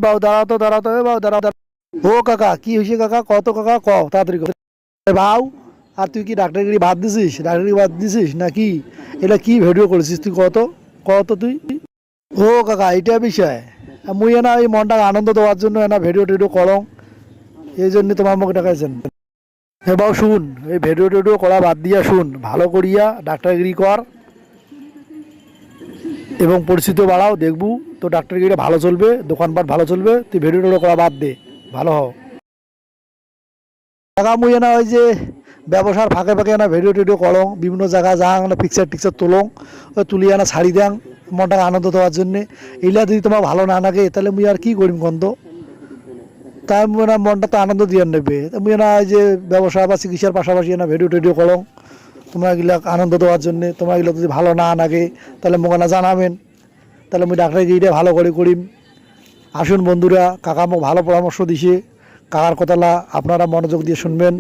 বাবু দাঁড়াও তো দাঁড়াও তো, এ বাবু দাঁড়াও দাঁড়াও। ও কাকা কি হয়েছে কাকা, কত কাকা ক তাড়াতাড়ি কর। ভাও, আর তুই কি ডাক্তারগিরি বাদ দিছিস, ডাক্তারগিরি বাদ দিছিস নাকি? এটা কি ভিডিও করেছিস তুই, কত কত তুই? ও কাকা এটা বিষয়, মুই এনা এই মনটা আনন্দ দেওয়ার জন্য এনা ভিডিও টিডিও করং, এই জন্য তোমার মুখে টাকাইছেন। হে বাবু শুন, এই ভিডিও টিডিও করা বাদ দিয়া শুন, ভালো করিয়া ডাক্তারগিরি কর এবং পরিচিত বাড়াও, দেখবু তো ডাক্তারগিরিটা ভালো চলবে, দোকানপাট ভালো চলবে, তুই ভিডিও টিডিও করা বাদ দে, ভালো হও। টাকা মুই না ওই যে ব্যবসার ফাঁকে ফাঁকে না ভিডিও টিডিও করং, বিভিন্ন জায়গায় যাং না পিকচার টিকচার তুলং, ওই তুলিয়ে না ছাড়ি দেং মনটাকে আনন্দ দেওয়ার জন্যে। এইলা যদি তোমার ভালো না লাগে তাহলে মুই আর কি করিম গন্ধ, তাই মুই না মনটা তো আনন্দ দিয়ে নেবে, মুই না ওই যে ব্যবসা বা চিকিৎসার পাশাপাশি না ভিডিও টিডিও করং তোমরা এগুলা আনন্দ দেওয়ার জন্যে। তোমরা এগুলো যদি ভালো না লাগে তাহলে মোকে না জানাবেন, তাহলে মুই ডাক্তারগিরিটা ভালো করে করিম। আসুন বন্ধুরা, কাকা মোক ভালো পরামর্শ দিছে, কাকার কথালা আপনারা মনোযোগ দিয়ে শুনবেন।